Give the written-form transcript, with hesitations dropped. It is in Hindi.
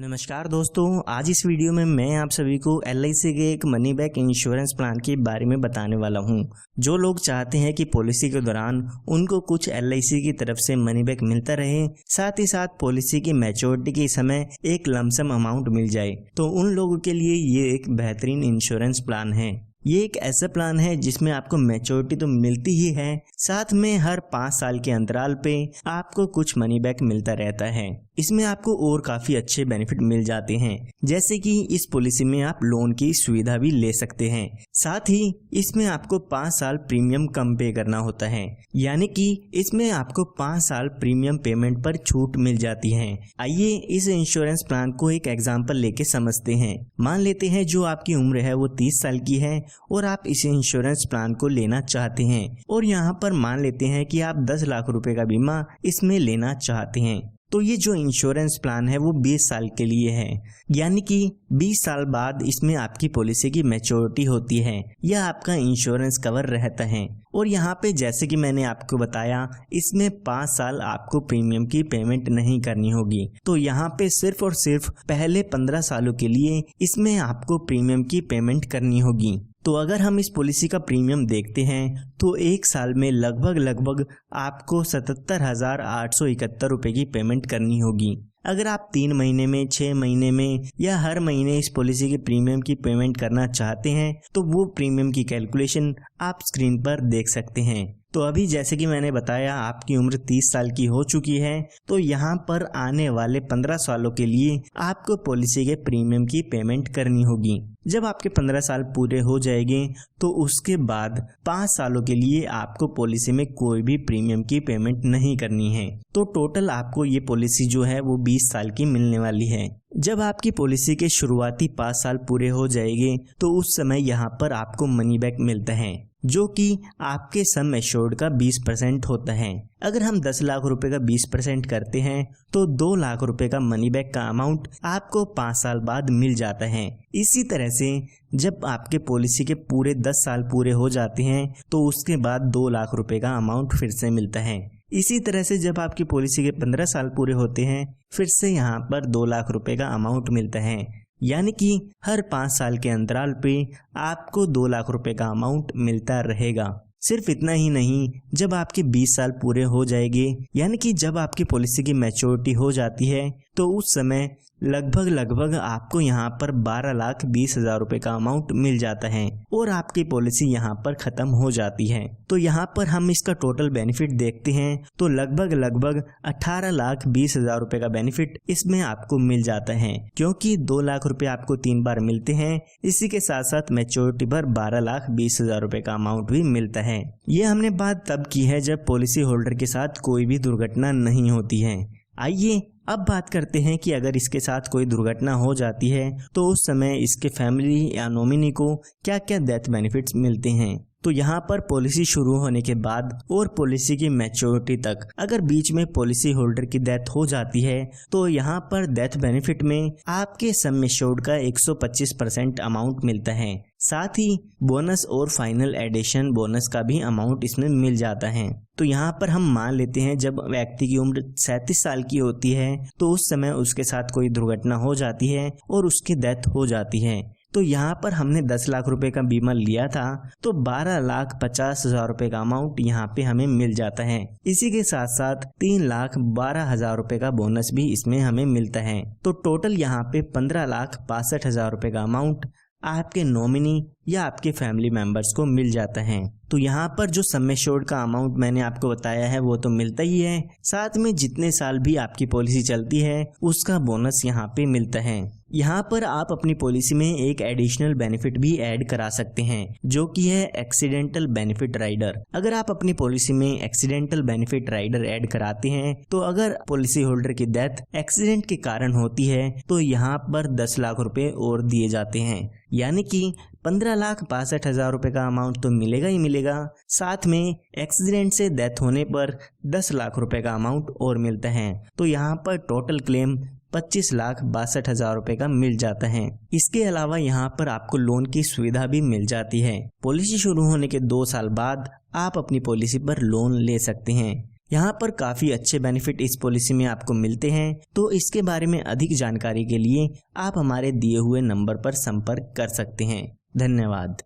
नमस्कार दोस्तों, आज इस वीडियो में मैं आप सभी को LIC के एक मनी बैक इंश्योरेंस प्लान के बारे में बताने वाला हूं। जो लोग चाहते हैं कि पॉलिसी के दौरान उनको कुछ LIC की तरफ से मनी बैक मिलता रहे, साथ ही साथ पॉलिसी की मैच्योरिटी के समय एक लमसम अमाउंट मिल जाए, तो उन लोगों के लिए ये एक बेहतरीन इंश्योरेंस प्लान है। ये एक ऐसा प्लान है जिसमें आपको मैच्योरिटी तो मिलती ही है, साथ में हर 5 साल के अंतराल पे आपको कुछ मनी बैक मिलता रहता है। इसमें आपको और काफी अच्छे बेनिफिट मिल जाते हैं, जैसे कि इस पॉलिसी में आप लोन की सुविधा भी ले सकते हैं। साथ ही इसमें आपको 5 साल प्रीमियम कम पे करना होता है, यानी कि इसमें आपको 5 साल प्रीमियम पेमेंट पर छूट मिल जाती है। आइए इस इंश्योरेंस प्लान को एक एग्जांपल लेके समझते हैं। मान लेते हैं जो आपकी उम्र है वो 30 साल की है और आप इस इंश्योरेंस प्लान को लेना चाहते हैं, और यहाँ पर मान लेते हैं कि आप 10 लाख रुपए का बीमा इसमें लेना चाहते हैं। तो ये जो इंश्योरेंस प्लान है वो 20 साल के लिए है, यानी कि 20 साल बाद इसमें आपकी पॉलिसी की मैच्योरिटी होती है या आपका इंश्योरेंस कवर रहता है। और यहाँ पे जैसे कि मैंने आपको बताया, इसमें 5 साल आपको प्रीमियम की पेमेंट नहीं करनी होगी। तो यहाँ पे सिर्फ और सिर्फ पहले 15 सालों के लिए इसमें आपको प्रीमियम की पेमेंट करनी होगी। तो अगर हम इस पॉलिसी का प्रीमियम देखते हैं तो एक साल में लगभग आपको 77,871 रुपए की पेमेंट करनी होगी। अगर आप 3 महीने में, 6 महीने में या हर महीने इस पॉलिसी के प्रीमियम की पेमेंट करना चाहते हैं तो वो प्रीमियम की कैलकुलेशन आप स्क्रीन पर देख सकते हैं। तो अभी जैसे कि मैंने बताया आपकी उम्र 30 साल की हो चुकी है, तो यहाँ पर आने वाले 15 सालों के लिए आपको पॉलिसी के प्रीमियम की पेमेंट करनी होगी। जब आपके 15 साल पूरे हो जाएंगे तो उसके बाद 5 सालों के लिए आपको पॉलिसी में कोई भी प्रीमियम की पेमेंट नहीं करनी है। तो टोटल आपको ये पॉलिसी जो है वो 20 साल की मिलने वाली है। जब आपकी पॉलिसी के शुरुआती 5 साल पूरे हो जाएंगे तो उस समय यहाँ पर आपको मनी बैक मिलता है, जो कि आपके सम एश्योर्ड का 20% होता है। अगर हम 10 लाख रुपए का 20% करते हैं तो 2 लाख रुपए का मनी बैक का अमाउंट आपको 5 साल बाद मिल जाता है। इसी तरह से जब आपके पॉलिसी के पूरे 10 साल पूरे हो जाते हैं तो उसके बाद 2 लाख रुपए का अमाउंट फिर से मिलता है। इसी तरह से जब आपकी पॉलिसी के 15 साल पूरे होते हैं फिर से यहाँ पर 2 लाख रुपए का अमाउंट मिलता है, यानी कि हर 5 साल के अंतराल पे आपको 2 लाख रुपए का अमाउंट मिलता रहेगा। सिर्फ इतना ही नहीं, जब आपके 20 साल पूरे हो जाएंगे, यानी कि जब आपकी पॉलिसी की मैच्योरिटी हो जाती है, तो उस समय लगभग आपको यहाँ पर 12,20,000 रुपए का अमाउंट मिल जाता है और आपकी पॉलिसी यहाँ पर खत्म हो जाती है। तो यहाँ पर हम इसका टोटल बेनिफिट देखते हैं तो लगभग 18,20,000 रुपए का बेनिफिट इसमें आपको मिल जाता है, क्योंकि 2 लाख रुपए आपको 3 बार मिलते हैं। इसी के साथ साथ मैच्योरिटी पर 12,20,000 रुपए का अमाउंट भी मिलता है। ये हमने बात तब की है जब पॉलिसी होल्डर के साथ कोई भी दुर्घटना नहीं होती है। आइए अब बात करते हैं कि अगर इसके साथ कोई दुर्घटना हो जाती है तो उस समय इसके फैमिली या नॉमिनी को क्या क्या डेथ बेनिफिट्स मिलते हैं। तो यहाँ पर पॉलिसी शुरू होने के बाद और पॉलिसी की मैच्योरिटी तक अगर बीच में पॉलिसी होल्डर की डेथ हो जाती है तो यहाँ पर डेथ बेनिफिट में आपके सम एश्योर्ड का 125% अमाउंट मिलता है। साथ ही बोनस और फाइनल एडिशन बोनस का भी अमाउंट इसमें मिल जाता है। तो यहाँ पर हम मान लेते हैं जब व्यक्ति की उम्र 37 साल की होती है तो उस समय उसके साथ कोई दुर्घटना हो जाती है और उसकी डेथ हो जाती है। तो यहाँ पर हमने 10 लाख रुपए का बीमा लिया था तो 12,50,000 रुपए का अमाउंट यहाँ पे हमें मिल जाता है। इसी के साथ साथ 3,12,000 रुपए का बोनस भी इसमें हमें मिलता है। तो टोटल यहाँ पे 15,62,000 रुपए का अमाउंट आपके नॉमिनी या आपके फैमिली मेंबर्स को मिल जाता है। तो यहाँ पर जो सम एश्योर्ड का अमाउंट मैंने आपको बताया है वो तो मिलता ही है, साथ में जितने साल भी आपकी पॉलिसी चलती है उसका बोनस यहाँ पे मिलता है। यहाँ पर आप अपनी पॉलिसी में एक एडिशनल बेनिफिट भी ऐड करा सकते हैं, जो कि है एक्सीडेंटल बेनिफिट राइडर। अगर आप अपनी पॉलिसी में एक्सीडेंटल बेनिफिट राइडर ऐड कराते हैं तो अगर पॉलिसी होल्डर की डेथ एक्सीडेंट के कारण होती है तो यहाँ पर 10 लाख रुपए और दिए जाते हैं, यानी कि 15,62,000 रुपए का अमाउंट तो मिलेगा ही मिलेगा, साथ में एक्सीडेंट से डेथ होने पर 10 लाख रुपए का अमाउंट और मिलता है। तो यहाँ पर टोटल क्लेम 25,62,000 रुपए का मिल जाता है। इसके अलावा यहाँ पर आपको लोन की सुविधा भी मिल जाती है। पॉलिसी शुरू होने के 2 साल बाद आप अपनी पॉलिसी पर लोन ले सकते हैं। यहाँ पर काफ़ी अच्छे बेनिफिट इस पॉलिसी में आपको मिलते हैं। तो इसके बारे में अधिक जानकारी के लिए आप हमारे दिए हुए नंबर पर संपर्क कर सकते हैं। धन्यवाद।